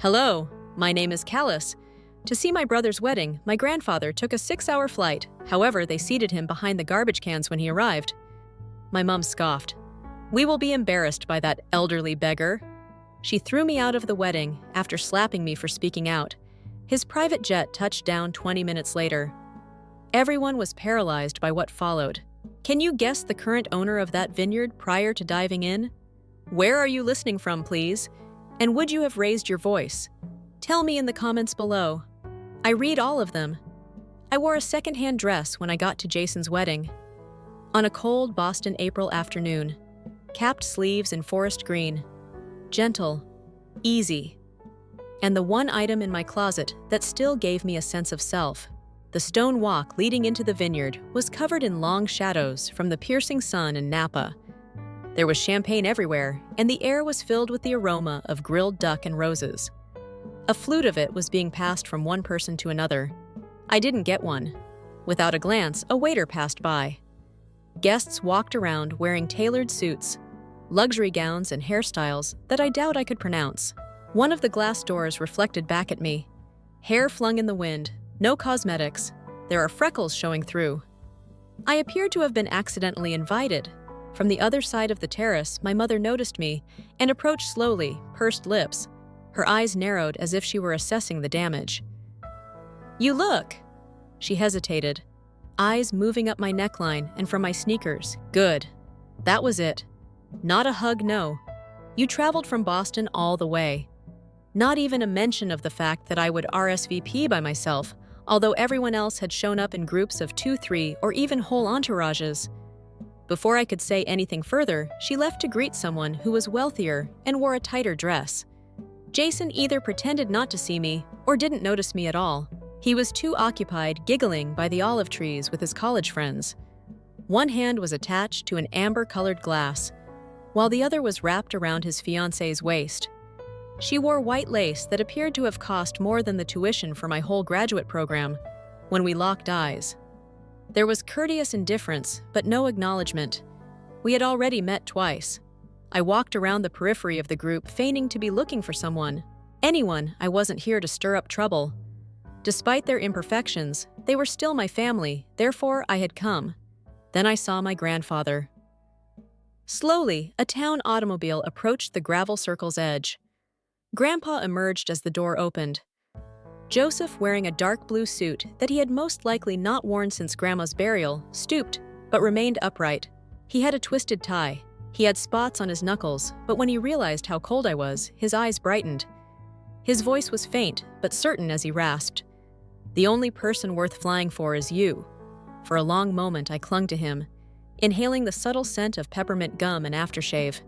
Hello, my name is Callus. To see my brother's wedding, my grandfather took a 6-hour flight. However, they seated him behind the garbage cans when he arrived. My mom scoffed. We will be embarrassed by that elderly beggar. She threw me out of the wedding after slapping me for speaking out. His private jet touched down 20 minutes later. Everyone was paralyzed by what followed. Can you guess the current owner of that vineyard prior to diving in? Where are you listening from, please? And would you have raised your voice? Tell me in the comments below. I read all of them. I wore a secondhand dress when I got to Jason's wedding. On a cold Boston April afternoon, capped sleeves in forest green, gentle, easy. And the one item in my closet that still gave me a sense of self. The stone walk leading into the vineyard was covered in long shadows from the piercing sun in Napa. There was champagne everywhere, and the air was filled with the aroma of grilled duck and roses. A flute of it was being passed from one person to another. I didn't get one. Without a glance, a waiter passed by. Guests walked around wearing tailored suits, luxury gowns and hairstyles that I doubt I could pronounce. One of the glass doors reflected back at me. Hair flung in the wind, no cosmetics. There are freckles showing through. I appeared to have been accidentally invited. From the other side of the terrace, my mother noticed me and approached slowly, pursed lips. Her eyes narrowed as if she were assessing the damage. You look. She hesitated, eyes moving up my neckline and from my sneakers. Good. That was it. Not a hug, no. You traveled from Boston all the way. Not even a mention of the fact that I would RSVP by myself, although everyone else had shown up in groups of 2, 3, or even whole entourages. Before I could say anything further, she left to greet someone who was wealthier and wore a tighter dress. Jason either pretended not to see me or didn't notice me at all. He was too occupied giggling by the olive trees with his college friends. One hand was attached to an amber-colored glass, while the other was wrapped around his fiancée's waist. She wore white lace that appeared to have cost more than the tuition for my whole graduate program. When we locked eyes, there was courteous indifference, but no acknowledgement. We had already met twice. I walked around the periphery of the group, feigning to be looking for someone. Anyone. I wasn't here to stir up trouble. Despite their imperfections, they were still my family, therefore I had come. Then I saw my grandfather. Slowly, a town automobile approached the gravel circle's edge. Grandpa emerged as the door opened. Joseph, wearing a dark blue suit that he had most likely not worn since Grandma's burial, stooped, but remained upright. He had a twisted tie. He had spots on his knuckles, but when he realized how cold I was, his eyes brightened. His voice was faint, but certain as he rasped. The only person worth flying for is you. For a long moment I clung to him, inhaling the subtle scent of peppermint gum and aftershave.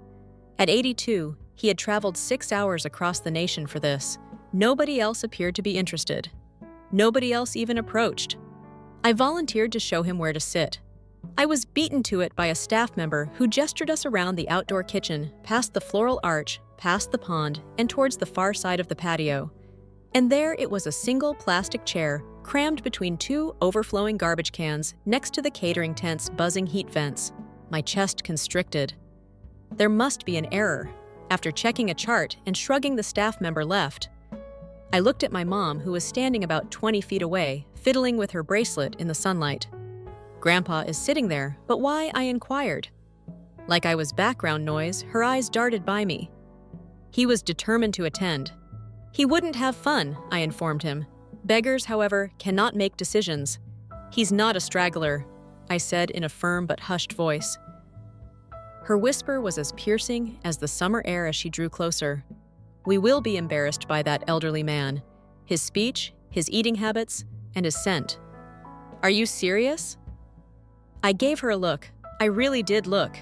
At 82, he had traveled 6 hours across the nation for this. Nobody else appeared to be interested. Nobody else even approached. I volunteered to show him where to sit. I was beaten to it by a staff member who gestured us around the outdoor kitchen, past the floral arch, past the pond, and towards the far side of the patio. And there it was, a single plastic chair crammed between 2 overflowing garbage cans next to the catering tent's buzzing heat vents. My chest constricted. There must be an error. After checking a chart and shrugging, the staff member left. I looked at my mom, who was standing about 20 feet away, fiddling with her bracelet in the sunlight. Grandpa is sitting there, but why? I inquired. Like I was background noise, her eyes darted by me. He was determined to attend. He wouldn't have fun, I informed him. Beggars, however, cannot make decisions. He's not a straggler, I said in a firm but hushed voice. Her whisper was as piercing as the summer air as she drew closer. We will be embarrassed by that elderly man, his speech, his eating habits, and his scent. Are you serious? I gave her a look. I really did look.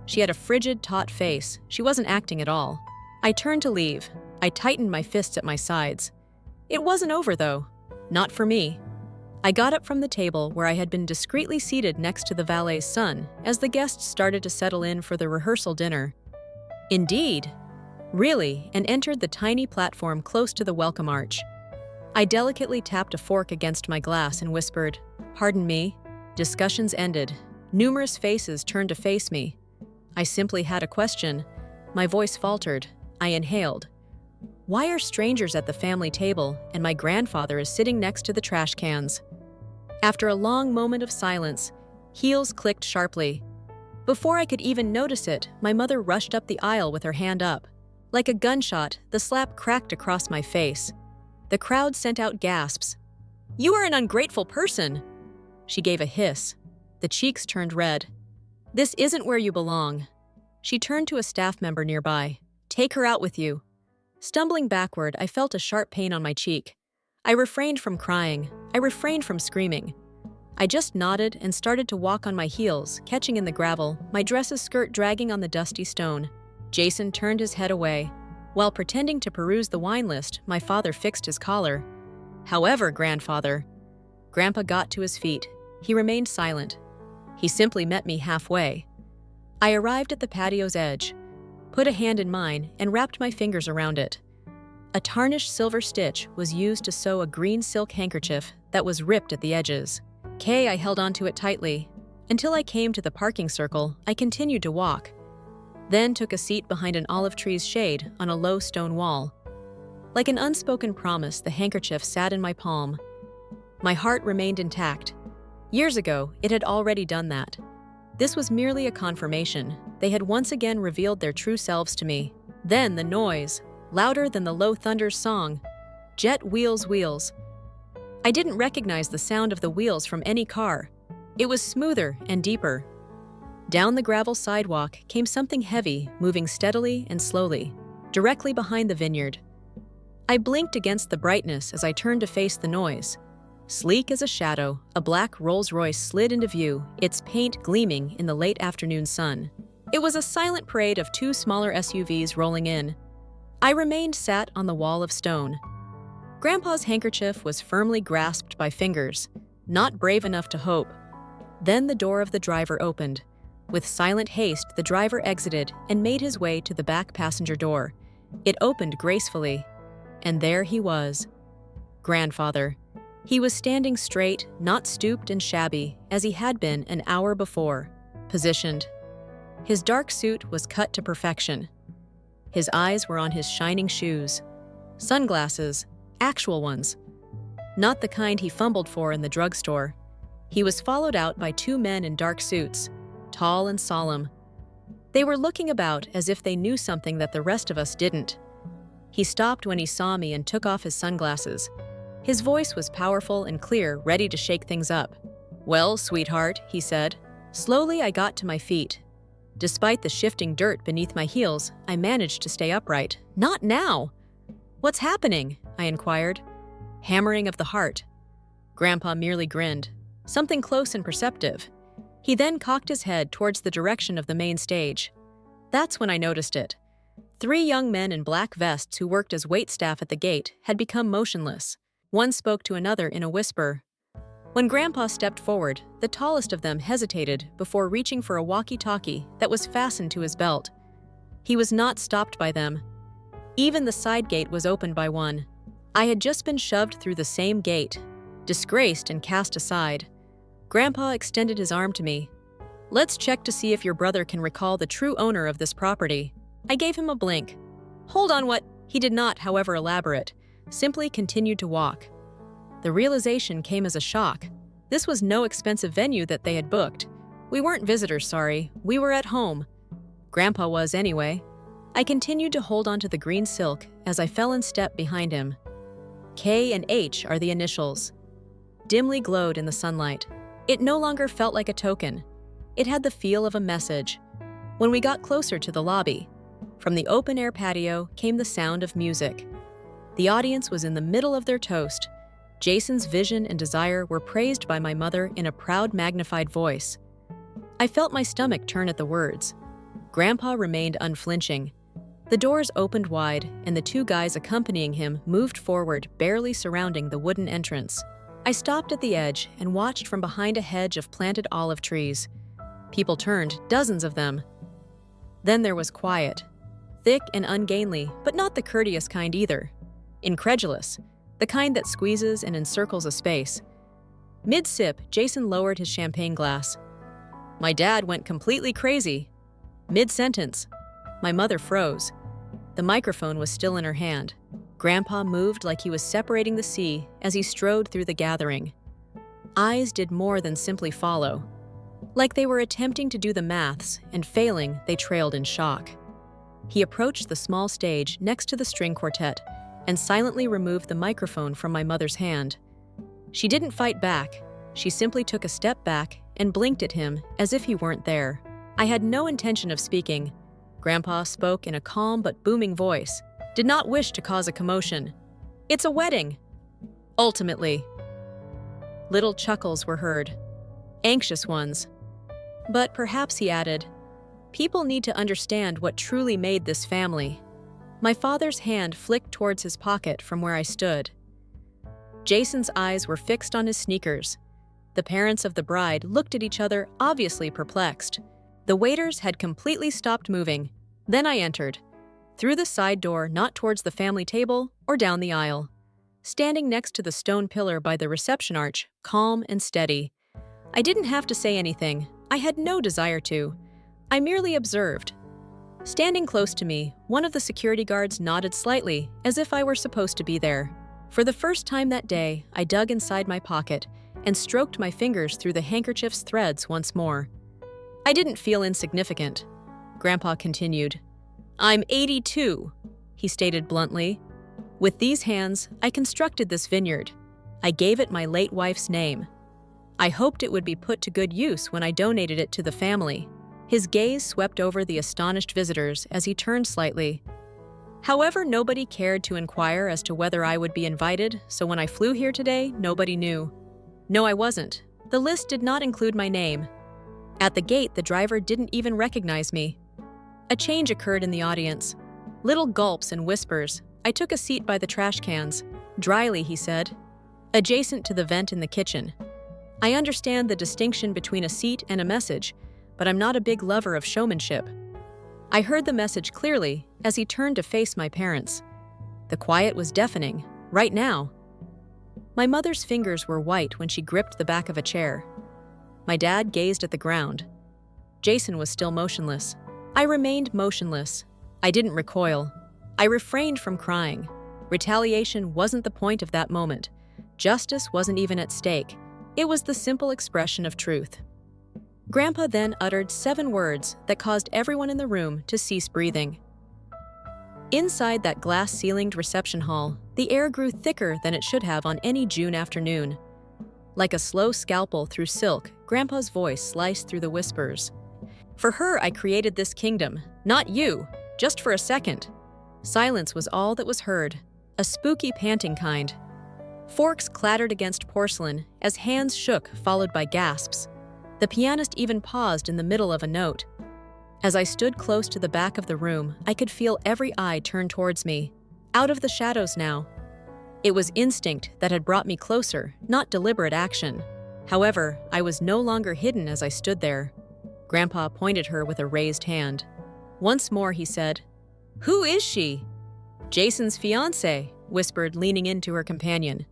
She had a frigid, taut face. She wasn't acting at all. I turned to leave. I tightened my fists at my sides. It wasn't over, though. Not for me. I got up from the table where I had been discreetly seated next to the valet's son as the guests started to settle in for the rehearsal dinner. Indeed. Really, and entered the tiny platform close to the welcome arch. I delicately tapped a fork against my glass and whispered, "Pardon me." Discussions ended. Numerous faces turned to face me. I simply had a question. My voice faltered. I inhaled. Why are strangers at the family table and my grandfather is sitting next to the trash cans? After a long moment of silence, heels clicked sharply. Before I could even notice it, my mother rushed up the aisle with her hand up. Like a gunshot, the slap cracked across my face. The crowd sent out gasps. "You are an ungrateful person!" She gave a hiss. The cheeks turned red. "This isn't where you belong." She turned to a staff member nearby. "Take her out with you." Stumbling backward, I felt a sharp pain on my cheek. I refrained from crying. I refrained from screaming. I just nodded and started to walk on my heels, catching in the gravel, my dress's skirt dragging on the dusty stone. Jason turned his head away. While pretending to peruse the wine list, my father fixed his collar. "However, grandfather." Grandpa got to his feet. He remained silent. He simply met me halfway. I arrived at the patio's edge, put a hand in mine, and wrapped my fingers around it. A tarnished silver stitch was used to sew a green silk handkerchief that was ripped at the edges. I held onto it tightly. Until I came to the parking circle, I continued to walk, then took a seat behind an olive tree's shade on a low stone wall. Like an unspoken promise, the handkerchief sat in my palm. My heart remained intact. Years ago, it had already done that. This was merely a confirmation. They had once again revealed their true selves to me. Then the noise, louder than the low thunder's song. Jet wheels, wheels. I didn't recognize the sound of the wheels from any car. It was smoother and deeper. Down the gravel sidewalk came something heavy, moving steadily and slowly, directly behind the vineyard. I blinked against the brightness as I turned to face the noise. Sleek as a shadow, a black Rolls-Royce slid into view, its paint gleaming in the late afternoon sun. It was a silent parade of two smaller SUVs rolling in. I remained sat on the wall of stone. Grandpa's handkerchief was firmly grasped by fingers, not brave enough to hope. Then the door of the driver opened. With silent haste, the driver exited and made his way to the back passenger door. It opened gracefully, and there he was. Grandfather. He was standing straight, not stooped and shabby, as he had been an hour before, positioned. His dark suit was cut to perfection. His eyes were on his shining shoes. Sunglasses, actual ones. Not the kind he fumbled for in the drugstore. He was followed out by two men in dark suits, tall and solemn. They were looking about as if they knew something that the rest of us didn't. He stopped when he saw me and took off his sunglasses. His voice was powerful and clear, ready to shake things up. "Well, sweetheart," he said. Slowly I got to my feet. Despite the shifting dirt beneath my heels, I managed to stay upright. "Not now!" "What's happening?" I inquired. "Hammering of the heart." Grandpa merely grinned. Something close and perceptive. He then cocked his head towards the direction of the main stage. That's when I noticed it. 3 young men in black vests who worked as waitstaff at the gate had become motionless. One spoke to another in a whisper. When Grandpa stepped forward, the tallest of them hesitated before reaching for a walkie-talkie that was fastened to his belt. He was not stopped by them. Even the side gate was opened by one. I had just been shoved through the same gate, disgraced and cast aside. Grandpa extended his arm to me. "Let's check to see if your brother can recall the true owner of this property." I gave him a blink. "Hold on, what?" He did not, however, elaborate, simply continued to walk. The realization came as a shock. This was no expensive venue that they had booked. We weren't visitors, sorry. We were at home. Grandpa was anyway. I continued to hold onto the green silk as I fell in step behind him. K and H are the initials. Dimly glowed in the sunlight. It no longer felt like a token. It had the feel of a message. When we got closer to the lobby, from the open-air patio came the sound of music. The audience was in the middle of their toast. Jason's vision and desire were praised by my mother in a proud, magnified voice. I felt my stomach turn at the words. Grandpa remained unflinching. The doors opened wide, and the 2 guys accompanying him moved forward, barely surrounding the wooden entrance. I stopped at the edge and watched from behind a hedge of planted olive trees. People turned, dozens of them. Then there was quiet. Thick and ungainly, but not the courteous kind either. Incredulous, the kind that squeezes and encircles a space. Mid-sip, Jason lowered his champagne glass. My dad went completely crazy. Mid-sentence, my mother froze. The microphone was still in her hand. Grandpa moved like he was separating the sea as he strode through the gathering. Eyes did more than simply follow. Like they were attempting to do the maths, and failing, they trailed in shock. He approached the small stage next to the string quartet and silently removed the microphone from my mother's hand. She didn't fight back. She simply took a step back and blinked at him as if he weren't there. I had no intention of speaking. Grandpa spoke in a calm but booming voice, did not wish to cause a commotion. "It's a wedding." Ultimately. Little chuckles were heard. Anxious ones. But perhaps he added, "People need to understand what truly made this family." My father's hand flicked towards his pocket from where I stood. Jason's eyes were fixed on his sneakers. The parents of the bride looked at each other, obviously perplexed. The waiters had completely stopped moving. Then I entered. Through the side door, not towards the family table or down the aisle. Standing next to the stone pillar by the reception arch, calm and steady. I didn't have to say anything. I had no desire to. I merely observed. Standing close to me, one of the security guards nodded slightly, as if I were supposed to be there. For the first time that day, I dug inside my pocket and stroked my fingers through the handkerchief's threads once more. I didn't feel insignificant. Grandpa continued. "I'm 82, he stated bluntly. With these hands, I constructed this vineyard. I gave it my late wife's name. I hoped it would be put to good use when I donated it to the family." His gaze swept over the astonished visitors as he turned slightly. However, nobody cared to inquire as to whether I would be invited, so when I flew here today, nobody knew. No, I wasn't. The list did not include my name. At the gate, the driver didn't even recognize me. A change occurred in the audience. Little gulps and whispers. I took a seat by the trash cans. Dryly, he said, adjacent to the vent in the kitchen. "I understand the distinction between a seat and a message, but I'm not a big lover of showmanship." I heard the message clearly as he turned to face my parents. The quiet was deafening, right now. My mother's fingers were white when she gripped the back of a chair. My dad gazed at the ground. Jason was still motionless. I remained motionless. I didn't recoil. I refrained from crying. Retaliation wasn't the point of that moment. Justice wasn't even at stake. It was the simple expression of truth. Grandpa then uttered 7 words that caused everyone in the room to cease breathing. Inside that glass-ceilinged reception hall, the air grew thicker than it should have on any June afternoon. Like a slow scalpel through silk, Grandpa's voice sliced through the whispers. "For her, I created this kingdom, not you, just for a second." Silence was all that was heard, a spooky panting kind. Forks clattered against porcelain as hands shook, followed by gasps. The pianist even paused in the middle of a note. As I stood close to the back of the room, I could feel every eye turn towards me, out of the shadows now. It was instinct that had brought me closer, not deliberate action. However, I was no longer hidden as I stood there. Grandpa pointed her with a raised hand. Once more he said, "Who is she?" "Jason's fiancée," whispered, leaning into her companion.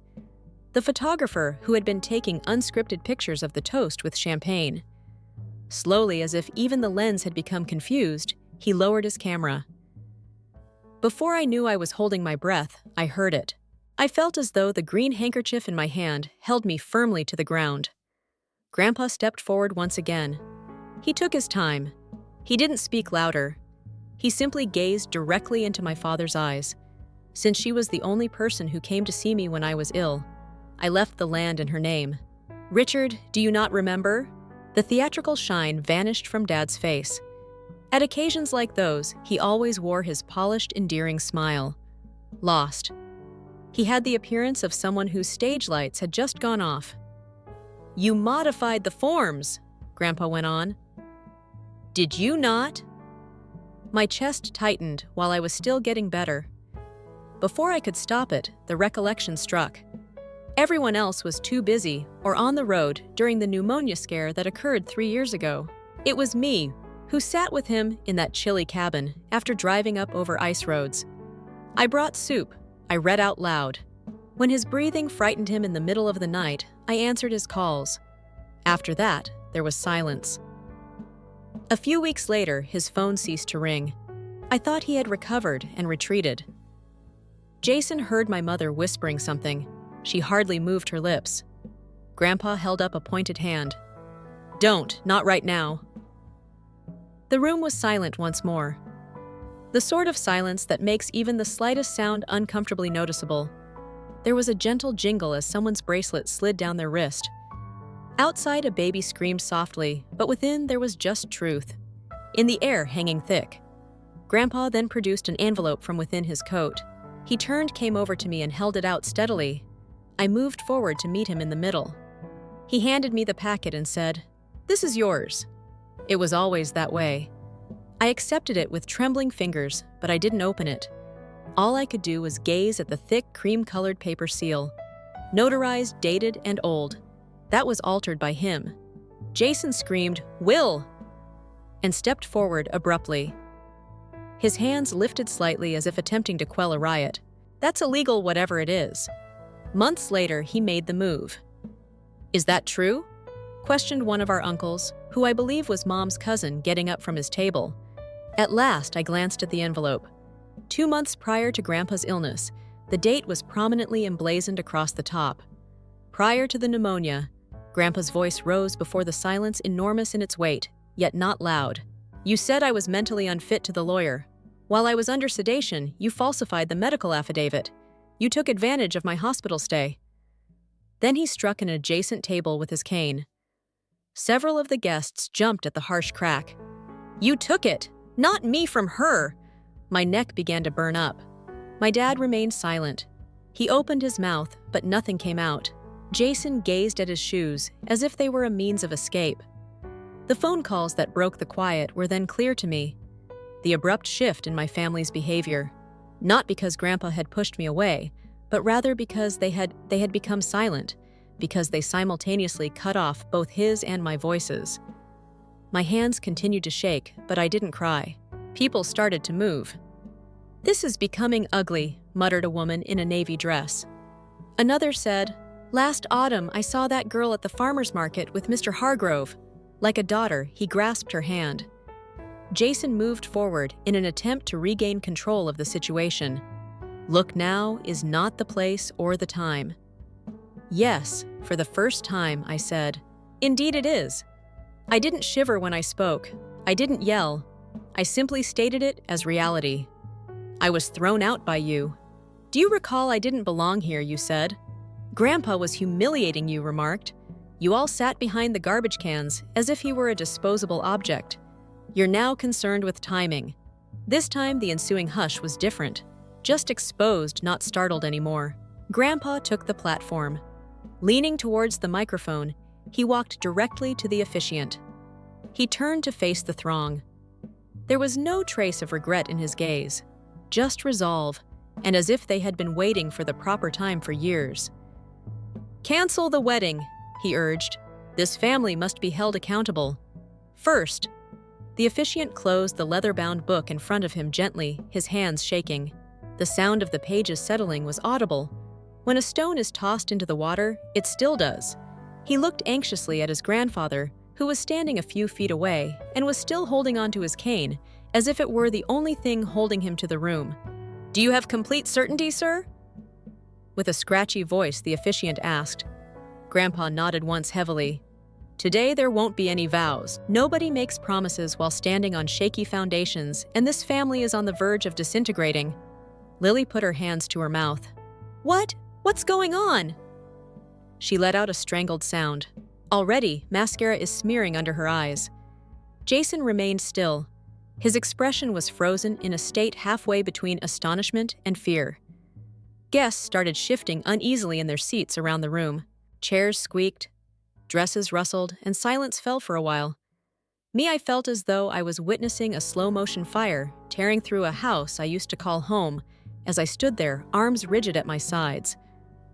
The photographer who had been taking unscripted pictures of the toast with champagne. Slowly, as if even the lens had become confused, he lowered his camera. Before I knew I was holding my breath, I heard it. I felt as though the green handkerchief in my hand held me firmly to the ground. Grandpa stepped forward once again. He took his time. He didn't speak louder. He simply gazed directly into my father's eyes. Since she was the only person who came to see me when I was ill, I left the land in her name. "Richard, do you not remember?" The theatrical shine vanished from Dad's face. At occasions like those, he always wore his polished, endearing smile. Lost. He had the appearance of someone whose stage lights had just gone off. "You modified the forms," Grandpa went on. "Did you not?" My chest tightened while I was still getting better. Before I could stop it, the recollection struck. Everyone else was too busy or on the road during the pneumonia scare that occurred 3 years ago. It was me who sat with him in that chilly cabin after driving up over ice roads. I brought soup. I read out loud. When his breathing frightened him in the middle of the night, I answered his calls. After that, there was silence. A few weeks later, his phone ceased to ring. I thought he had recovered and retreated. Jason heard my mother whispering something. She hardly moved her lips. Grandpa held up a pointed hand. "Don't, not right now." The room was silent once more. The sort of silence that makes even the slightest sound uncomfortably noticeable. There was a gentle jingle as someone's bracelet slid down their wrist. Outside, a baby screamed softly, but within there was just truth. In the air, hanging thick. Grandpa then produced an envelope from within his coat. He turned, came over to me, and held it out steadily. I moved forward to meet him in the middle. He handed me the packet and said, "This is yours." It was always that way. I accepted it with trembling fingers, but I didn't open it. All I could do was gaze at the thick, cream-colored paper seal. Notarized, dated, and old. That was altered by him. Jason screamed, "Will!" and stepped forward abruptly. His hands lifted slightly as if attempting to quell a riot. That's illegal, whatever it is. Months later, he made the move. "Is that true?" questioned one of our uncles, who I believe was Mom's cousin, getting up from his table. At last, I glanced at the envelope. 2 months prior to Grandpa's illness, the date was prominently emblazoned across the top. Prior to the pneumonia, Grandpa's voice rose before the silence, enormous in its weight, yet not loud. "You said I was mentally unfit to the lawyer. While I was under sedation, you falsified the medical affidavit. You took advantage of my hospital stay." Then he struck an adjacent table with his cane. Several of the guests jumped at the harsh crack. "You took it! Not me from her!" My neck began to burn up. My dad remained silent. He opened his mouth, but nothing came out. Jason gazed at his shoes, as if they were a means of escape. The phone calls that broke the quiet were then clear to me. The abrupt shift in my family's behavior. Not because Grandpa had pushed me away, but rather because they had become silent, because they simultaneously cut off both his and my voices. My hands continued to shake, but I didn't cry. People started to move. "This is becoming ugly," muttered a woman in a navy dress. Another said, "Last autumn, I saw that girl at the farmer's market with Mr. Hargrove." Like a daughter, he grasped her hand. Jason moved forward in an attempt to regain control of the situation. Look now is not the place or the time. "Yes, for the first time," I said. "Indeed it is." I didn't shiver when I spoke. I didn't yell. I simply stated it as reality. "I was thrown out by you. Do you recall I didn't belong here," you said. "Grandpa was humiliating you," remarked. "You all sat behind the garbage cans as if he were a disposable object. You're now concerned with timing." This time the ensuing hush was different. Just exposed, not startled anymore. Grandpa took the platform. Leaning towards the microphone, he walked directly to the officiant. He turned to face the throng. There was no trace of regret in his gaze, just resolve, and as if they had been waiting for the proper time for years. "Cancel the wedding," he urged. "This family must be held accountable. First." The officiant closed the leather-bound book in front of him gently, his hands shaking. The sound of the pages settling was audible. When a stone is tossed into the water, it still does. He looked anxiously at his grandfather, who was standing a few feet away and was still holding onto his cane, as if it were the only thing holding him to the room. "Do you have complete certainty, sir?" With a scratchy voice, the officiant asked. Grandpa nodded once heavily. "Today there won't be any vows. Nobody makes promises while standing on shaky foundations, and this family is on the verge of disintegrating." Lily put her hands to her mouth. "What? What's going on?" She let out a strangled sound. Already, mascara is smearing under her eyes. Jason remained still. His expression was frozen in a state halfway between astonishment and fear. Guests started shifting uneasily in their seats around the room. Chairs squeaked, dresses rustled, and silence fell for a while. I felt as though I was witnessing a slow-motion fire tearing through a house I used to call home as I stood there, arms rigid at my sides.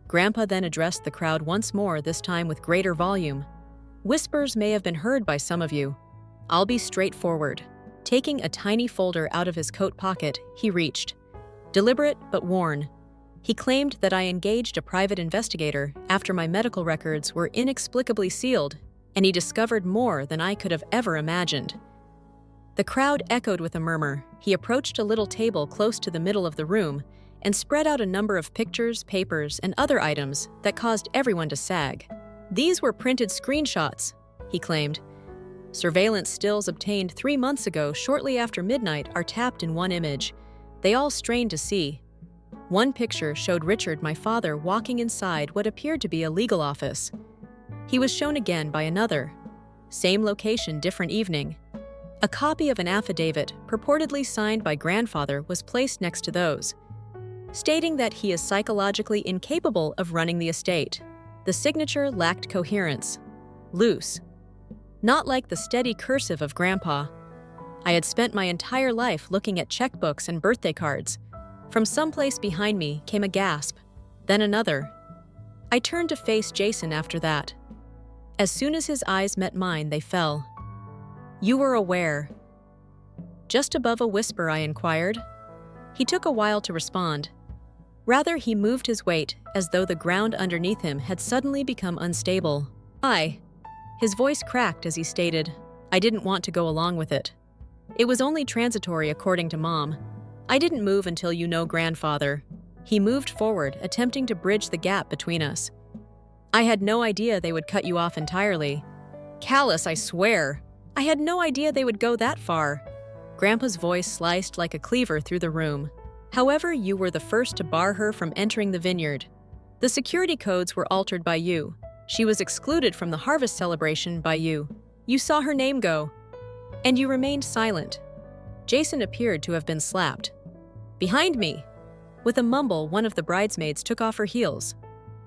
Grandpa then addressed the crowd once more, this time with greater volume. "Whispers may have been heard by some of you. I'll be straightforward." Taking a tiny folder out of his coat pocket, he reached. Deliberate but worn. He claimed that I engaged a private investigator after my medical records were inexplicably sealed, and he discovered more than I could have ever imagined. The crowd echoed with a murmur. He approached a little table close to the middle of the room and spread out a number of pictures, papers, and other items that caused everyone to sag. "These were printed screenshots," he claimed. "Surveillance stills obtained 3 months ago shortly after midnight are tapped in one image. They all strained to see." One picture showed Richard, my father, walking inside what appeared to be a legal office. He was shown again by another. Same location, different evening. A copy of an affidavit, purportedly signed by grandfather, was placed next to those, stating that he is psychologically incapable of running the estate. The signature lacked coherence. Loose. Not like the steady cursive of Grandpa. I had spent my entire life looking at checkbooks and birthday cards. From someplace behind me came a gasp, then another. I turned to face Jason after that. As soon as his eyes met mine, they fell. "You were aware." Just above a whisper, I inquired. He took a while to respond. Rather, he moved his weight as though the ground underneath him had suddenly become unstable. His voice cracked as he stated, "I didn't want to go along with it. It was only transitory, according to Mom. I didn't move until you know grandfather." He moved forward, attempting to bridge the gap between us. "I had no idea they would cut you off entirely." "Callous, I swear. I had no idea they would go that far." Grandpa's voice sliced like a cleaver through the room. "However, you were the first to bar her from entering the vineyard. The security codes were altered by you. She was excluded from the harvest celebration by you. You saw her name go. And you remained silent." Jason appeared to have been slapped. "Behind me!" With a mumble, one of the bridesmaids took off her heels.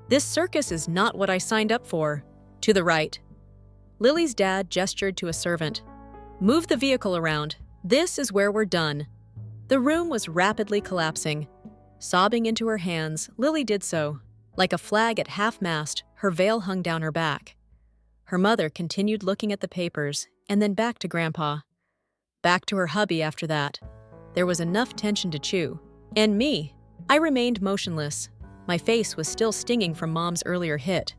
"This circus is not what I signed up for." To the right. Lily's dad gestured to a servant. "Move the vehicle around. This is where we're done." The room was rapidly collapsing. Sobbing into her hands, Lily did so. Like a flag at half-mast, her veil hung down her back. Her mother continued looking at the papers, and then back to Grandpa. Back to her hubby after that. There was enough tension to chew. And me. I remained motionless. My face was still stinging from Mom's earlier hit.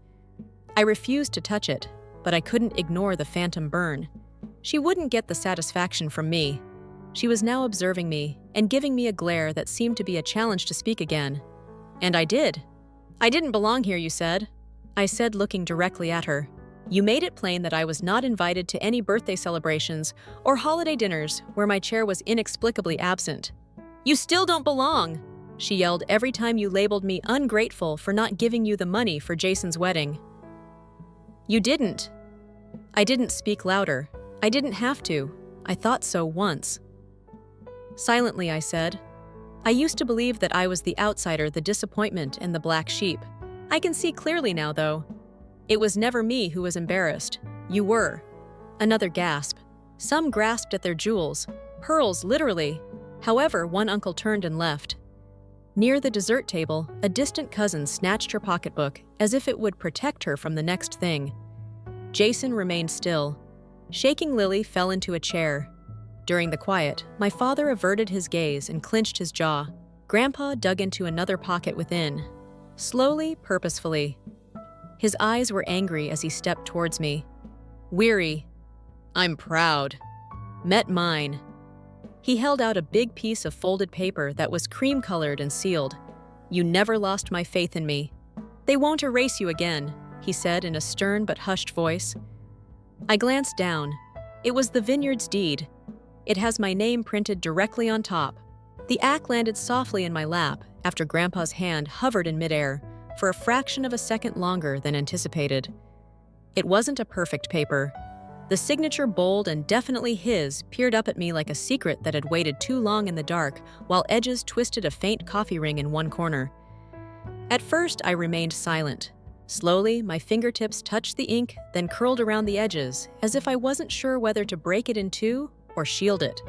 I refused to touch it, but I couldn't ignore the phantom burn. She wouldn't get the satisfaction from me. She was now observing me and giving me a glare that seemed to be a challenge to speak again. And I did. "I didn't belong here, you said," I said, looking directly at her. "You made it plain that I was not invited to any birthday celebrations or holiday dinners where my chair was inexplicably absent." "You still don't belong," she yelled every time you labeled me ungrateful for not giving you the money for Jason's wedding. "You didn't." I didn't speak louder. I didn't have to. I thought so once. Silently, I said, "I used to believe that I was the outsider, the disappointment, and the black sheep. I can see clearly now, though. It was never me who was embarrassed. You were." Another gasp. Some grasped at their jewels. Pearls, literally. However, one uncle turned and left. Near the dessert table, a distant cousin snatched her pocketbook as if it would protect her from the next thing. Jason remained still. Shaking Lily fell into a chair. During the quiet, my father averted his gaze and clenched his jaw. Grandpa dug into another pocket within. Slowly, purposefully. His eyes were angry as he stepped towards me. Weary. "I'm proud." Met mine. He held out a big piece of folded paper that was cream-colored and sealed. "You never lost my faith in me. They won't erase you again," he said in a stern but hushed voice. I glanced down. It was the Vineyard's deed. It has my name printed directly on top. The act landed softly in my lap after Grandpa's hand hovered in midair for a fraction of a second longer than anticipated. It wasn't a perfect paper. The signature, bold and definitely his, peered up at me like a secret that had waited too long in the dark, while edges twisted a faint coffee ring in one corner. At first, I remained silent. Slowly, my fingertips touched the ink, then curled around the edges, as if I wasn't sure whether to break it in two or shield it.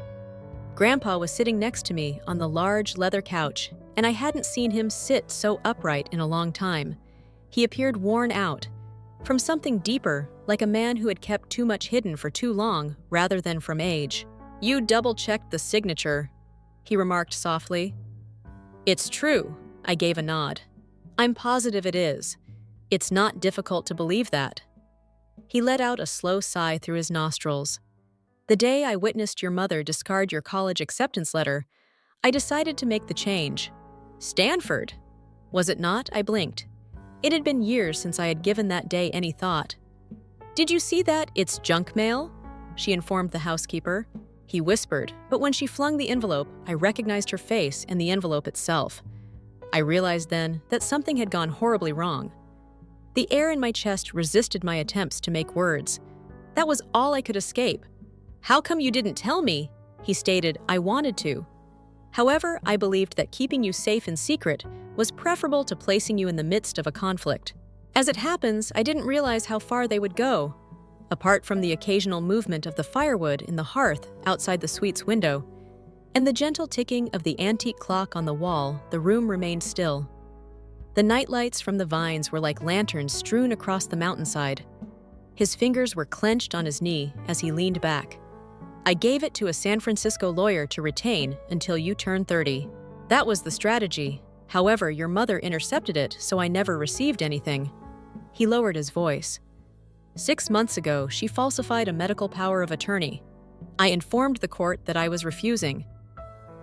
Grandpa was sitting next to me on the large leather couch, and I hadn't seen him sit so upright in a long time. He appeared worn out. From something deeper, like a man who had kept too much hidden for too long, rather than from age. "You double-checked the signature," he remarked softly. "It's true," I gave a nod. "I'm positive it is. It's not difficult to believe that." He let out a slow sigh through his nostrils. "The day I witnessed your mother discard your college acceptance letter, I decided to make the change. Stanford? Was it not? I blinked. It had been years since I had given that day any thought. Did you see that? It's junk mail, she informed the housekeeper. He whispered, but when she flung the envelope, I recognized her face and the envelope itself. I realized then that something had gone horribly wrong. The air in my chest resisted my attempts to make words. That was all I could escape. How come you didn't tell me? He stated. I wanted to. However, I believed that keeping you safe in secret was preferable to placing you in the midst of a conflict. As it happens, I didn't realize how far they would go. Apart from the occasional movement of the firewood in the hearth outside the suite's window, and the gentle ticking of the antique clock on the wall, the room remained still. The nightlights from the vines were like lanterns strewn across the mountainside. His fingers were clenched on his knee as he leaned back. I gave it to a San Francisco lawyer to retain until you turn 30. That was the strategy. However, your mother intercepted it, so I never received anything. He lowered his voice. 6 months ago, she falsified a medical power of attorney. I informed the court that I was refusing.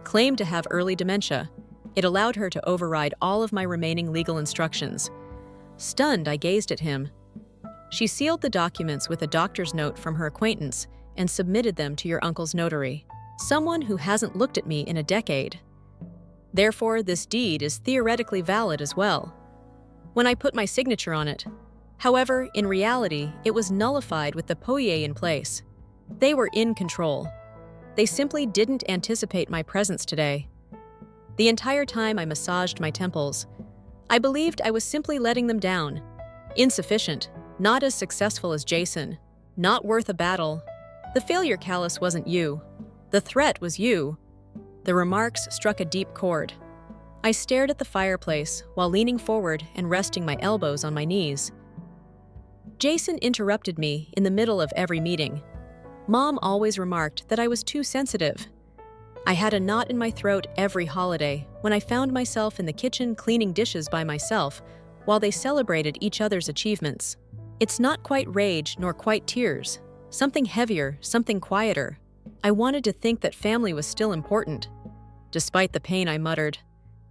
Claimed to have early dementia. It allowed her to override all of my remaining legal instructions. Stunned, I gazed at him. She sealed the documents with a doctor's note from her acquaintance and submitted them to your uncle's notary, someone who hasn't looked at me in a decade. Therefore, this deed is theoretically valid as well. When I put my signature on it. However, in reality, it was nullified with the POIE in place. They were in control. They simply didn't anticipate my presence today. The entire time I massaged my temples. I believed I was simply letting them down. Insufficient, not as successful as Jason, not worth a battle. The failure, Callus, wasn't you. The threat was you. The remarks struck a deep chord. I stared at the fireplace while leaning forward and resting my elbows on my knees. Jason interrupted me in the middle of every meeting. Mom always remarked that I was too sensitive. I had a knot in my throat every holiday when I found myself in the kitchen cleaning dishes by myself while they celebrated each other's achievements. It's not quite rage nor quite tears. Something heavier, something quieter. I wanted to think that family was still important. Despite the pain, I muttered.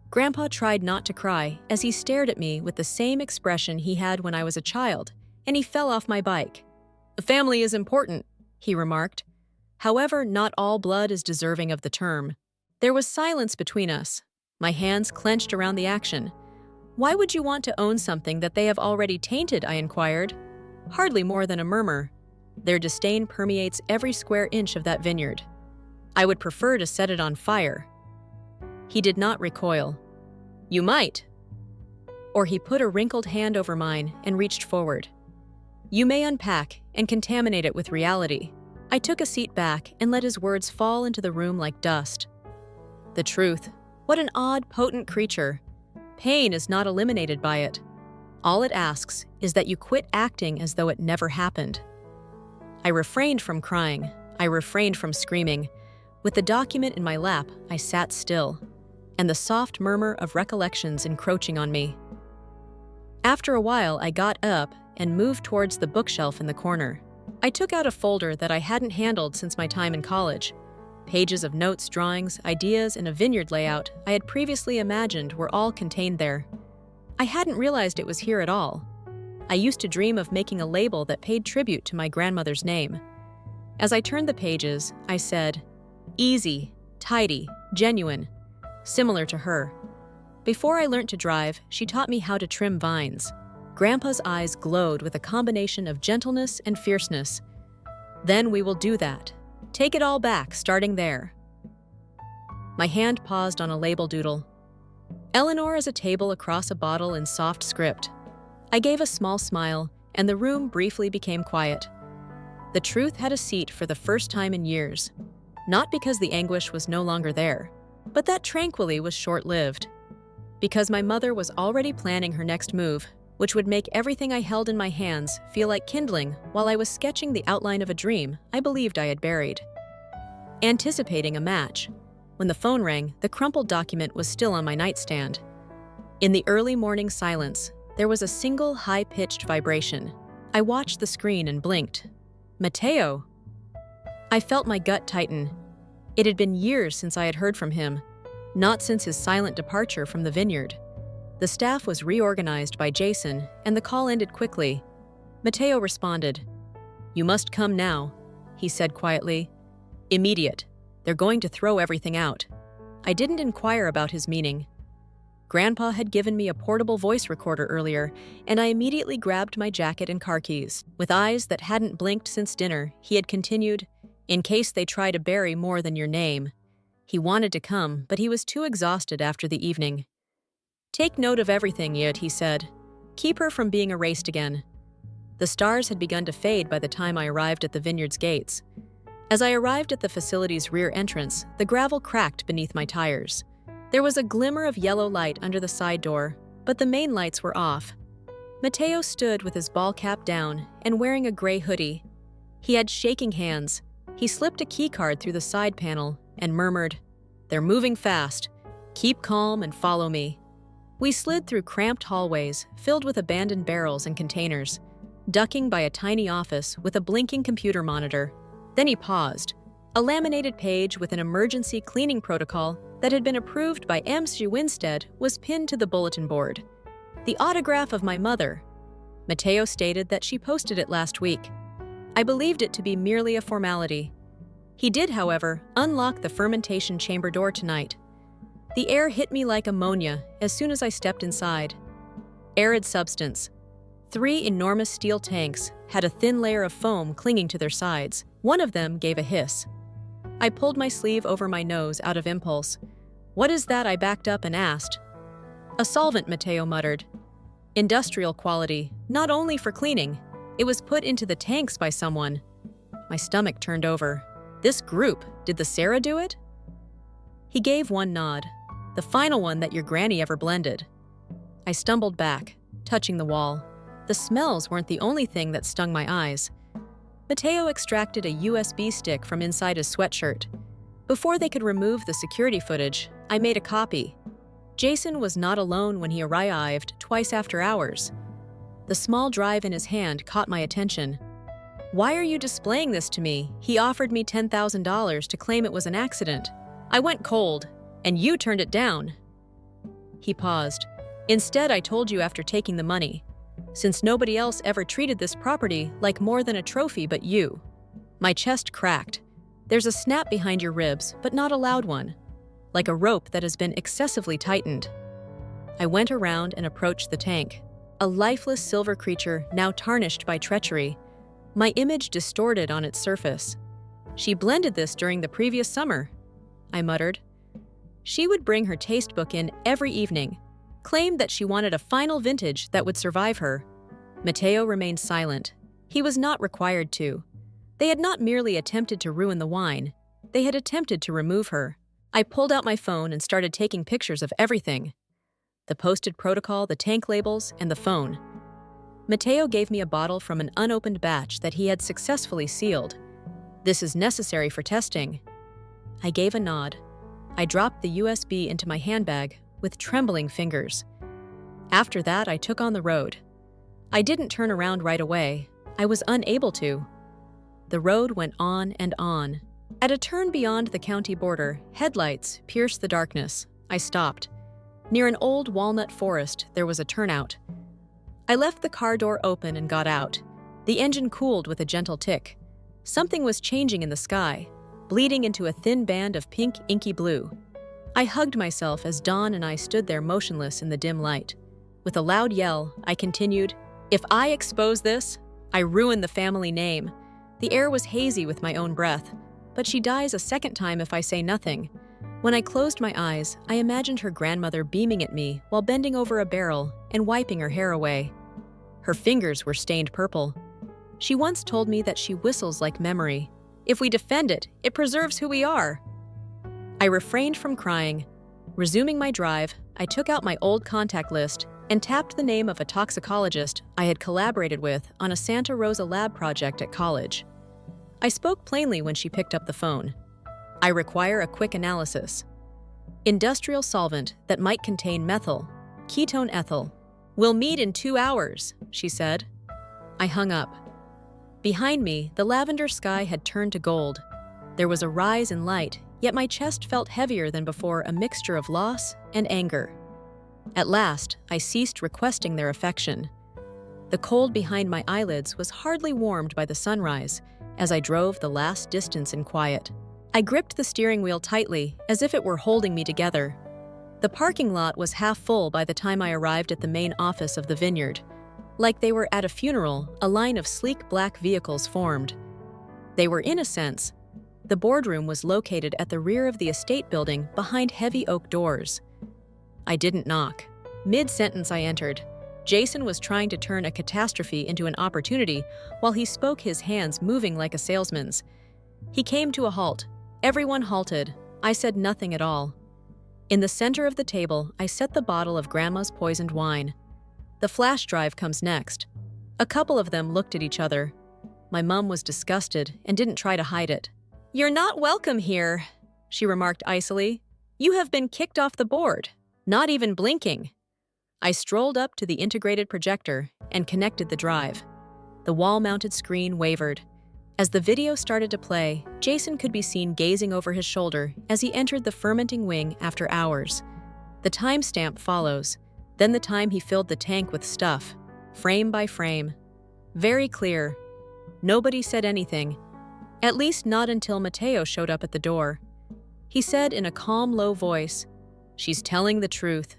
Grandpa tried not to cry as he stared at me with the same expression he had when I was a child, and he fell off my bike. Family is important, he remarked. However, not all blood is deserving of the term. There was silence between us. My hands clenched around the action. Why would you want to own something that they have already tainted? I inquired. Hardly more than a murmur. Their disdain permeates every square inch of that vineyard. I would prefer to set it on fire. He did not recoil. You might. Or he put a wrinkled hand over mine and reached forward. You may unpack and contaminate it with reality. I took a seat back and let his words fall into the room like dust. The truth. What an odd, potent creature. Pain is not eliminated by it. All it asks is that you quit acting as though it never happened. I refrained from crying. I refrained from screaming. With the document in my lap, I sat still, and the soft murmur of recollections encroaching on me. After a while, I got up and moved towards the bookshelf in the corner. I took out a folder that I hadn't handled since my time in college. Pages of notes, drawings, ideas, and a vineyard layout I had previously imagined were all contained there. I hadn't realized it was here at all. I used to dream of making a label that paid tribute to my grandmother's name. As I turned the pages, I said, easy, tidy, genuine, similar to her. Before I learned to drive, she taught me how to trim vines. Grandpa's eyes glowed with a combination of gentleness and fierceness. Then we will do that. Take it all back, starting there. My hand paused on a label doodle. Eleanor is a table across a bottle in soft script. I gave a small smile, and the room briefly became quiet. The truth had a seat for the first time in years. Not because the anguish was no longer there, but that tranquility was short-lived. Because my mother was already planning her next move, which would make everything I held in my hands feel like kindling while I was sketching the outline of a dream I believed I had buried. Anticipating a match. When the phone rang, the crumpled document was still on my nightstand. In the early morning silence, there was a single high-pitched vibration. I watched the screen and blinked. Mateo! I felt my gut tighten. It had been years since I had heard from him. not since his silent departure from the Vineyard. The staff was reorganized by Jason, and the call ended quickly. Mateo responded. "You must come now," he said quietly. "Immediate. They're going to throw everything out." I didn't inquire about his meaning. Grandpa had given me a portable voice recorder earlier, and I immediately grabbed my jacket and car keys. With eyes that hadn't blinked since dinner, he had continued, "In case they try to bury more than your name." He wanted to come, but he was too exhausted after the evening. "Take note of everything, yet," he said. "Keep her from being erased again." The stars had begun to fade by the time I arrived at the Vineyard's gates. As I arrived at the facility's rear entrance, the gravel cracked beneath my tires. There was a glimmer of yellow light under the side door, but the main lights were off. Mateo stood with his ball cap down and wearing a gray hoodie. He had shaking hands. He slipped a keycard through the side panel and murmured, "They're moving fast. Keep calm and follow me." We slid through cramped hallways filled with abandoned barrels and containers, ducking by a tiny office with a blinking computer monitor. Then he paused. A laminated page with an emergency cleaning protocol that had been approved by MC Winstead was pinned to the bulletin board. The autograph of my mother. Mateo stated that she posted it last week. I believed it to be merely a formality. He did, however, unlock the fermentation chamber door tonight. The air hit me like ammonia as soon as I stepped inside. Arid substance. 3 enormous steel tanks had a thin layer of foam clinging to their sides. One of them gave a hiss. I pulled my sleeve over my nose out of impulse. "What is that?" I backed up and asked. "A solvent," Mateo muttered. "Industrial quality, not only for cleaning. It was put into the tanks by someone." My stomach turned over. "This group, did the Sarah do it?" He gave one nod. "The final one that your granny ever blended." I stumbled back, touching the wall. The smells weren't the only thing that stung my eyes. Mateo extracted a USB stick from inside his sweatshirt. Before they could remove the security footage, I made a copy. Jason was not alone when he arrived twice after hours. The small drive in his hand caught my attention. "Why are you displaying this to me?" He offered me $10,000 to claim it was an accident. I went cold, and you turned it down. He paused. "Instead, I told you after taking the money. Since nobody else ever treated this property like more than a trophy but you." My chest cracked. "There's a snap behind your ribs, but not a loud one. Like a rope that has been excessively tightened." I went around and approached the tank. A lifeless silver creature now tarnished by treachery. My image distorted on its surface. "She blended this during the previous summer," I muttered. She would bring her taste book in every evening, claimed that she wanted a final vintage that would survive her. Mateo remained silent. He was not required to. They had not merely attempted to ruin the wine, they had attempted to remove her. I pulled out my phone and started taking pictures of everything. The posted protocol, the tank labels, and the phone. Mateo gave me a bottle from an unopened batch that he had successfully sealed. "This is necessary for testing." I gave a nod. I dropped the USB into my handbag with trembling fingers. After that, I took on the road. I didn't turn around right away. I was unable to. The road went on and on. At a turn beyond the county border, headlights pierced the darkness. I stopped. Near an old walnut forest, there was a turnout. I left the car door open and got out. The engine cooled with a gentle tick. Something was changing in the sky, bleeding into a thin band of pink, inky blue. I hugged myself as Dawn and I stood there motionless in the dim light. With a loud yell, I continued, "If I expose this, I ruin the family name." The air was hazy with my own breath, but she dies a second time if I say nothing. When I closed my eyes, I imagined her grandmother beaming at me while bending over a barrel and wiping her hair away. Her fingers were stained purple. She once told me that she whistles like memory. If we defend it, it preserves who we are. I refrained from crying. Resuming my drive, I took out my old contact list and tapped the name of a toxicologist I had collaborated with on a Santa Rosa lab project at college. I spoke plainly when she picked up the phone. "I require a quick analysis. Industrial solvent that might contain methyl, ketone ethyl. We'll meet in 2 hours," she said. I hung up. Behind me, the lavender sky had turned to gold. There was a rise in light, yet my chest felt heavier than before, a mixture of loss and anger. At last, I ceased requesting their affection. The cold behind my eyelids was hardly warmed by the sunrise as I drove the last distance in quiet. I gripped the steering wheel tightly, as if it were holding me together. The parking lot was half full by the time I arrived at the main office of the Vineyard. Like they were at a funeral, a line of sleek black vehicles formed. They were, in a sense. The boardroom was located at the rear of the estate building behind heavy oak doors. I didn't knock. Mid-sentence I entered. Jason was trying to turn a catastrophe into an opportunity while he spoke, his hands moving like a salesman's. He came to a halt. Everyone halted. I said nothing at all. In the center of the table, I set the bottle of Grandma's poisoned wine. The flash drive comes next. A couple of them looked at each other. My mom was disgusted and didn't try to hide it. "You're not welcome here," she remarked icily. "You have been kicked off the board, not even blinking." I strolled up to the integrated projector and connected the drive. The wall-mounted screen wavered. As the video started to play, Jason could be seen gazing over his shoulder as he entered the fermenting wing after hours. The timestamp follows, then the time he filled the tank with stuff, frame by frame. Very clear. Nobody said anything, at least not until Mateo showed up at the door. He said in a calm, low voice, "She's telling the truth."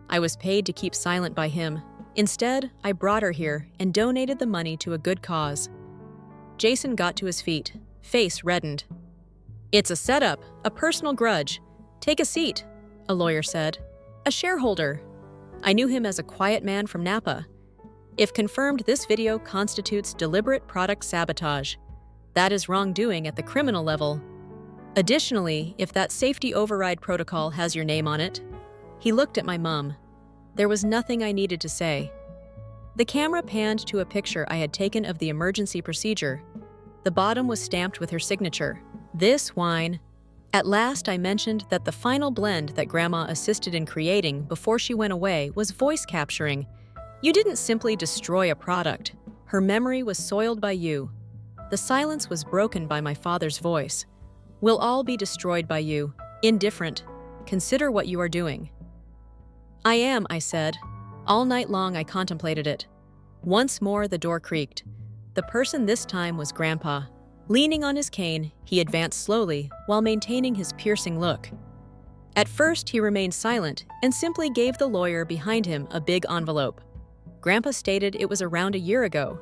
I was paid to keep silent by him. Instead, I brought her here and donated the money to a good cause. Jason got to his feet, face reddened. "It's a setup, a personal grudge. Take a seat," a lawyer said. "A shareholder." I knew him as a quiet man from Napa. If confirmed, this video constitutes deliberate product sabotage. That is wrongdoing at the criminal level. Additionally, if that safety override protocol has your name on it. He looked at my mum. There was nothing I needed to say. The camera panned to a picture I had taken of the emergency procedure. The bottom was stamped with her signature. "This wine." At last, I mentioned that the final blend that Grandma assisted in creating before she went away was voice capturing. You didn't simply destroy a product. Her memory was soiled by you. The silence was broken by my father's voice. "We'll all be destroyed by you. Indifferent. Consider what you are doing." "I am," I said. All night long I contemplated it. Once more the door creaked. The person this time was Grandpa. Leaning on his cane, he advanced slowly while maintaining his piercing look. At first, he remained silent and simply gave the lawyer behind him a big envelope. Grandpa stated it was around a year ago.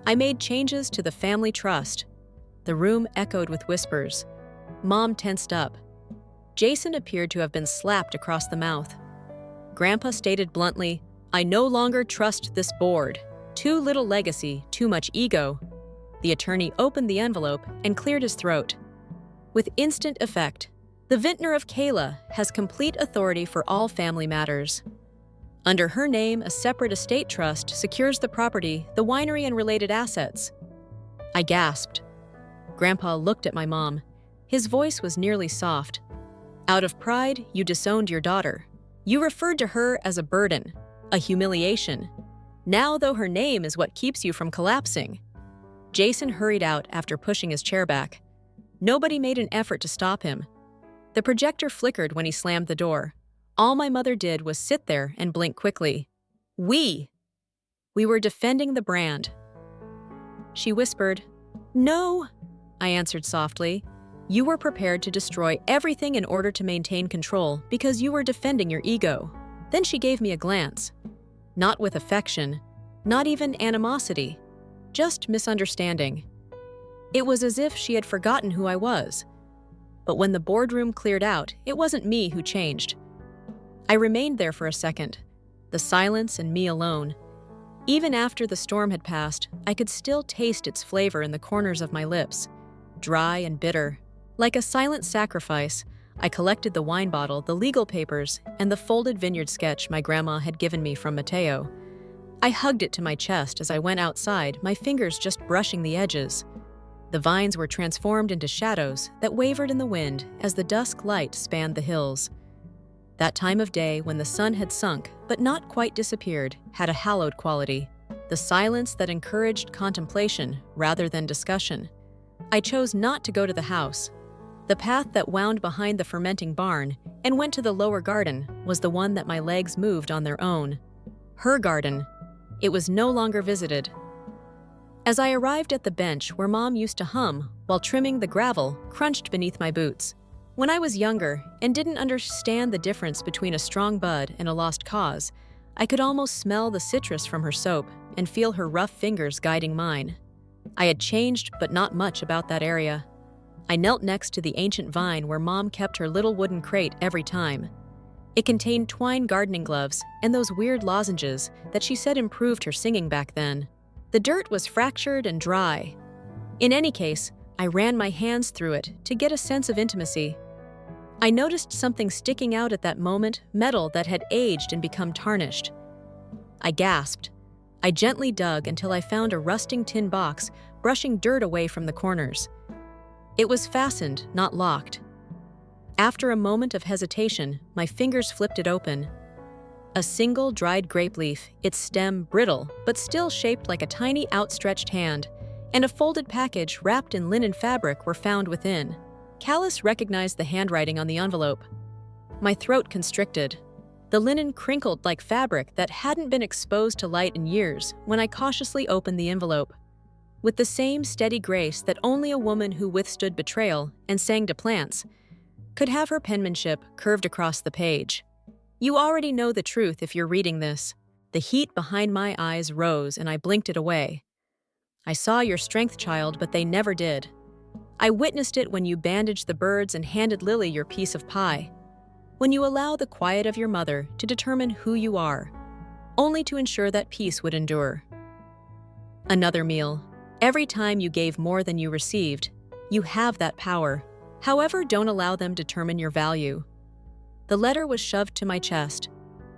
I made changes to the family trust. The room echoed with whispers. Mom tensed up. Jason appeared to have been slapped across the mouth. Grandpa stated bluntly, "I no longer trust this board. Too little legacy, too much ego." The attorney opened the envelope and cleared his throat. With instant effect, the vintner of Kayla has complete authority for all family matters. Under her name, a separate estate trust secures the property, the winery, and related assets. I gasped. Grandpa looked at my mom. His voice was nearly soft. "Out of pride, you disowned your daughter. You referred to her as a burden, a humiliation. Now, though, her name is what keeps you from collapsing." Jason hurried out after pushing his chair back. Nobody made an effort to stop him. The projector flickered when he slammed the door. All my mother did was sit there and blink quickly. We were defending the brand. She whispered, "No," I answered softly. "You were prepared to destroy everything in order to maintain control because you were defending your ego." Then she gave me a glance. Not with affection, not even animosity, just misunderstanding. It was as if she had forgotten who I was. But when the boardroom cleared out, it wasn't me who changed. I remained there for a second, the silence and me alone. Even after the storm had passed, I could still taste its flavor in the corners of my lips, dry and bitter. Like a silent sacrifice, I collected the wine bottle, the legal papers, and the folded vineyard sketch my grandma had given me from Mateo. I hugged it to my chest as I went outside, my fingers just brushing the edges. The vines were transformed into shadows that wavered in the wind as the dusk light spanned the hills. That time of day when the sun had sunk but not quite disappeared had a hallowed quality, the silence that encouraged contemplation rather than discussion. I chose not to go to the house. The path that wound behind the fermenting barn and went to the lower garden was the one that my legs moved on their own. Her garden. It was no longer visited. As I arrived at the bench where Mom used to hum while trimming the gravel crunched beneath my boots. When I was younger and didn't understand the difference between a strong bud and a lost cause, I could almost smell the citrus from her soap and feel her rough fingers guiding mine. I had changed, but not much about that area. I knelt next to the ancient vine where Mom kept her little wooden crate every time. It contained twine gardening gloves and those weird lozenges that she said improved her singing back then. The dirt was fractured and dry. In any case, I ran my hands through it to get a sense of intimacy. I noticed something sticking out at that moment, metal that had aged and become tarnished. I gasped. I gently dug until I found a rusting tin box brushing dirt away from the corners. It was fastened, not locked. After a moment of hesitation, my fingers flipped it open. A single dried grape leaf, its stem brittle but still shaped like a tiny outstretched hand, and a folded package wrapped in linen fabric were found within. Callus recognized the handwriting on the envelope. My throat constricted. The linen crinkled like fabric that hadn't been exposed to light in years when I cautiously opened the envelope. With the same steady grace that only a woman who withstood betrayal and sang to plants could have her penmanship curved across the page. You already know the truth if you're reading this. The heat behind my eyes rose and I blinked it away. I saw your strength, child, but they never did. I witnessed it when you bandaged the birds and handed Lily your piece of pie. When you allow the quiet of your mother to determine who you are, only to ensure that peace would endure. Another meal. Every time you gave more than you received, you have that power. However, don't allow them to determine your value. The letter was shoved to my chest.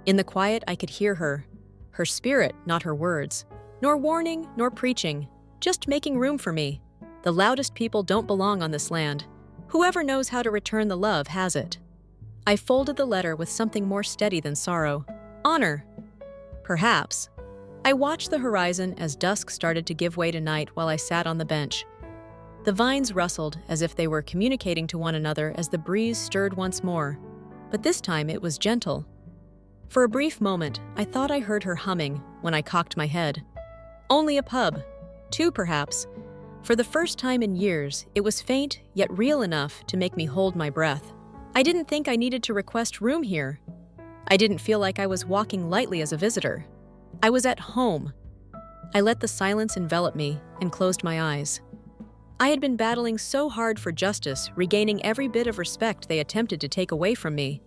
In the quiet, I could hear her spirit, not her words. Nor warning, nor preaching, just making room for me. The loudest people don't belong on this land. Whoever knows how to return the love has it. I folded the letter with something more steady than sorrow. Honor. Perhaps. I watched the horizon as dusk started to give way to night while I sat on the bench. The vines rustled as if they were communicating to one another as the breeze stirred once more. But this time it was gentle. For a brief moment, I thought I heard her humming when I cocked my head. Only a pub. 2 perhaps. For the first time in years, it was faint yet real enough to make me hold my breath. I didn't think I needed to request room here. I didn't feel like I was walking lightly as a visitor. I was at home. I let the silence envelop me and closed my eyes. I had been battling so hard for justice, regaining every bit of respect they attempted to take away from me.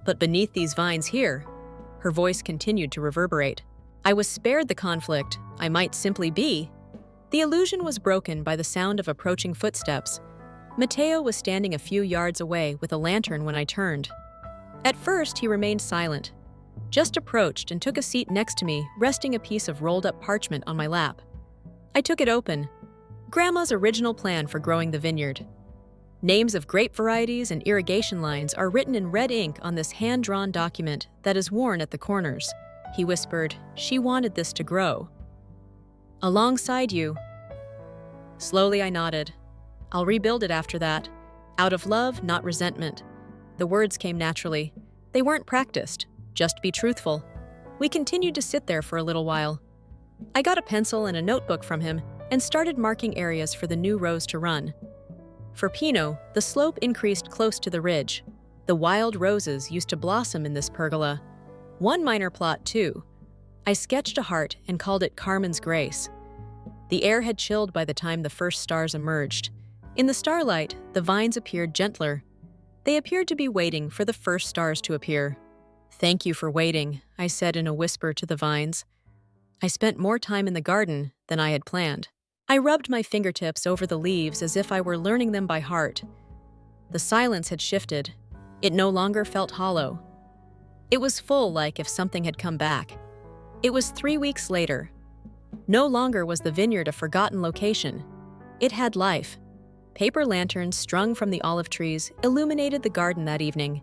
But beneath these vines here, her voice continued to reverberate. I was spared the conflict. I might simply be. The illusion was broken by the sound of approaching footsteps. Mateo was standing a few yards away with a lantern when I turned. At first, he remained silent, just approached and took a seat next to me, resting a piece of rolled-up parchment on my lap. I took it open. Grandma's original plan for growing the vineyard. Names of grape varieties and irrigation lines are written in red ink on this hand-drawn document that is worn at the corners. He whispered, "She wanted this to grow. Alongside you." Slowly I nodded. "I'll rebuild it after that. Out of love, not resentment." The words came naturally. They weren't practiced. Just be truthful. We continued to sit there for a little while. I got a pencil and a notebook from him and started marking areas for the new rows to run. For Pinot, the slope increased close to the ridge. The wild roses used to blossom in this pergola. One minor plot, too. I sketched a heart and called it Carmen's Grace. The air had chilled by the time the first stars emerged. In the starlight, the vines appeared gentler. They appeared to be waiting for the first stars to appear. "Thank you for waiting," I said in a whisper to the vines. I spent more time in the garden than I had planned. I rubbed my fingertips over the leaves as if I were learning them by heart. The silence had shifted. It no longer felt hollow. It was full, like if something had come back. It was 3 weeks later. No longer was the vineyard a forgotten location. It had life. Paper lanterns strung from the olive trees illuminated the garden that evening.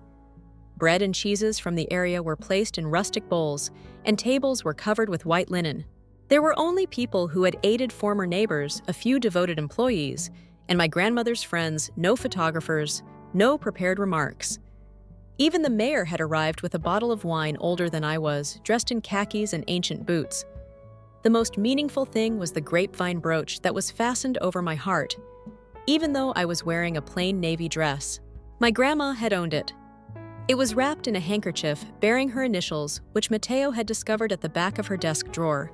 Bread and cheeses from the area were placed in rustic bowls, and tables were covered with white linen. There were only people who had aided former neighbors, a few devoted employees, And my grandmother's friends, no photographers, no prepared remarks. Even the mayor had arrived with a bottle of wine older than I was, dressed in khakis and ancient boots. The most meaningful thing was the grapevine brooch that was fastened over my heart, even though I was wearing a plain navy dress. My grandma had owned it. It was wrapped in a handkerchief bearing her initials, which Matteo had discovered at the back of her desk drawer.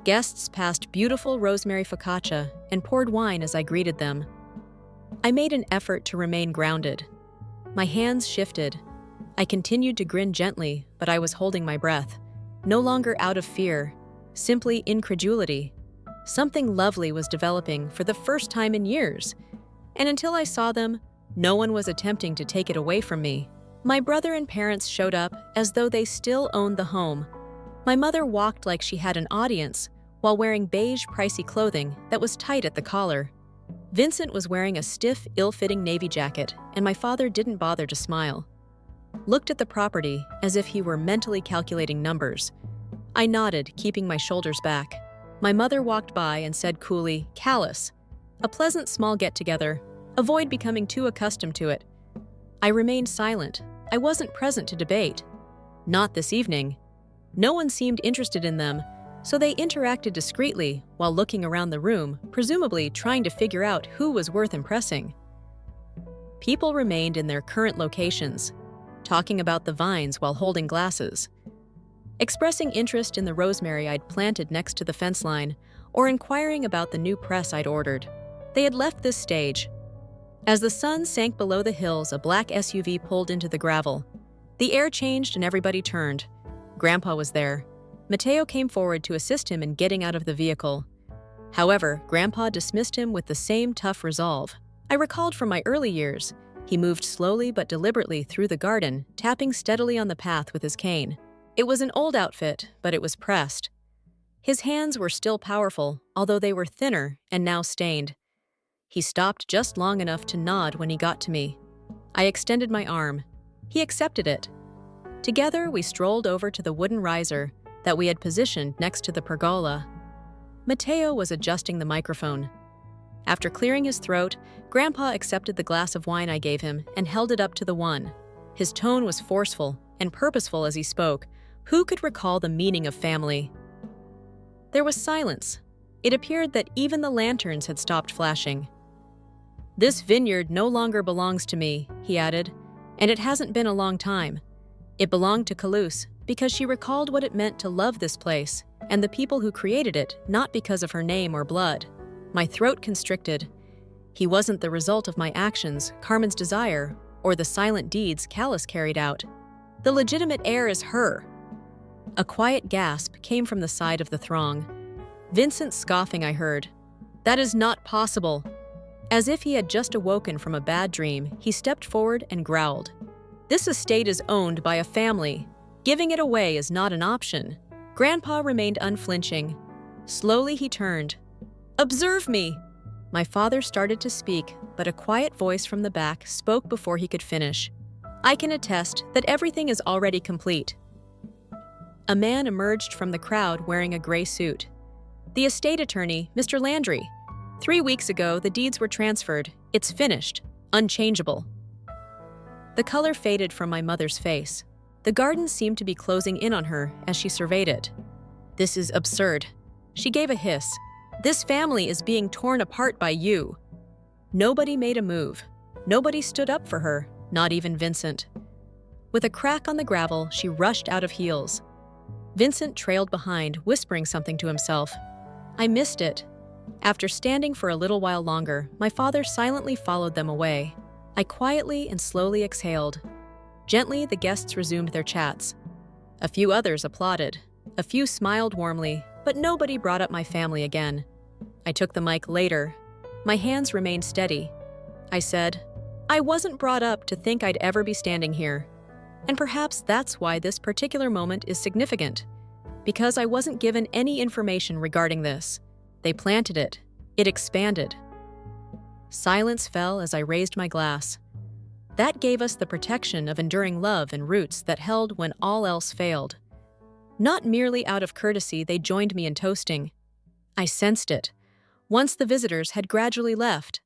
Guests passed beautiful rosemary focaccia and poured wine as I greeted them. I made an effort to remain grounded. My hands shifted. I continued to grin gently, but I was holding my breath, no longer out of fear, simply incredulity. Something lovely was developing for the first time in years, and until I saw them, no one was attempting to take it away from me. My brother and parents showed up as though they still owned the home. My mother walked like she had an audience while wearing beige, pricey clothing that was tight at the collar. Vincent was wearing a stiff, ill-fitting navy jacket, and my father didn't bother to smile. Looked at the property as if he were mentally calculating numbers. I nodded, keeping my shoulders back. My mother walked by and said coolly, "Callous. A pleasant small get-together. Avoid becoming too accustomed to it." I remained silent. I wasn't present to debate. Not this evening. No one seemed interested in them, so they interacted discreetly while looking around the room, presumably trying to figure out who was worth impressing. People remained in their current locations, talking about the vines while holding glasses, expressing interest in the rosemary I'd planted next to the fence line, or inquiring about the new press I'd ordered. They had left this stage. As the sun sank below the hills, a black SUV pulled into the gravel. The air changed and everybody turned. Grandpa was there. Matteo came forward to assist him in getting out of the vehicle. However, Grandpa dismissed him with the same tough resolve. I recalled from my early years. He moved slowly but deliberately through the garden, tapping steadily on the path with his cane. It was an old outfit, but it was pressed. His hands were still powerful, although they were thinner and now stained. He stopped just long enough to nod when he got to me. I extended my arm. He accepted it. Together, we strolled over to the wooden riser that we had positioned next to the pergola. Matteo was adjusting the microphone. After clearing his throat, Grandpa accepted the glass of wine I gave him and held it up to the one. His tone was forceful and purposeful as he spoke. Who could recall the meaning of family? There was silence. It appeared that even the lanterns had stopped flashing. "This vineyard no longer belongs to me," he added, "and it hasn't been a long time. It belonged to Callus because she recalled what it meant to love this place and the people who created it, not because of her name or blood." My throat constricted. He wasn't the result of my actions, Carmen's desire, or the silent deeds Callus carried out. The legitimate heir is her. A quiet gasp came from the side of the throng. Vincent scoffing, I heard. "That is not possible." As if he had just awoken from a bad dream, he stepped forward and growled. "This estate is owned by a family. Giving it away is not an option." Grandpa remained unflinching. Slowly he turned. "Observe me!" My father started to speak, but a quiet voice from the back spoke before he could finish. "I can attest that everything is already complete." A man emerged from the crowd wearing a gray suit. "The estate attorney, Mr. Landry. 3 weeks ago, the deeds were transferred. It's finished. Unchangeable." The color faded from my mother's face. The garden seemed to be closing in on her as she surveyed it. "This is absurd." She gave a hiss. "This family is being torn apart by you." Nobody made a move. Nobody stood up for her, not even Vincent. With a crack on the gravel, she rushed out of heels. Vincent trailed behind, whispering something to himself. I missed it. After standing for a little while longer, my father silently followed them away. I quietly and slowly exhaled. Gently, the guests resumed their chats. A few others applauded. A few smiled warmly, but nobody brought up my family again. I took the mic later. My hands remained steady. I said, "I wasn't brought up to think I'd ever be standing here. And perhaps that's why this particular moment is significant. Because I wasn't given any information regarding this. They planted it. It expanded." Silence fell as I raised my glass. That gave us the protection of enduring love and roots that held when all else failed. Not merely out of courtesy, they joined me in toasting. I sensed it. Once the visitors had gradually left,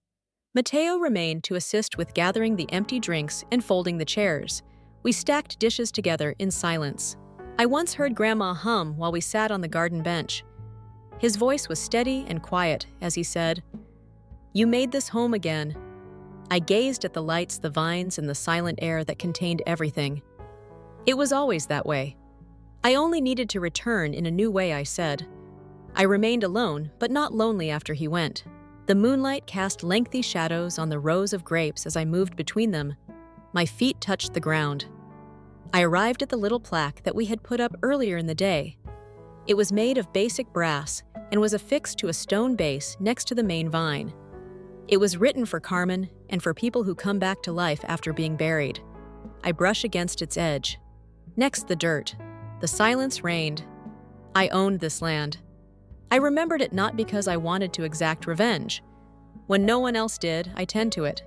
Mateo remained to assist with gathering the empty drinks and folding the chairs. We stacked dishes together in silence. I once heard Grandma hum while we sat on the garden bench. His voice was steady and quiet as he said, "You made this home again." I gazed at the lights, the vines, and the silent air that contained everything. It was always that way. I only needed to return in a new way, I said. I remained alone, but not lonely after he went. The moonlight cast lengthy shadows on the rows of grapes as I moved between them. My feet touched the ground. I arrived at the little plaque that we had put up earlier in the day. It was made of basic brass and was affixed to a stone base next to the main vine. It was written for Carmen and for people who come back to life after being buried. I brush against its edge. Next, the dirt. The silence reigned. I owned this land. I remembered it not because I wanted to exact revenge. When no one else did, I tend to it.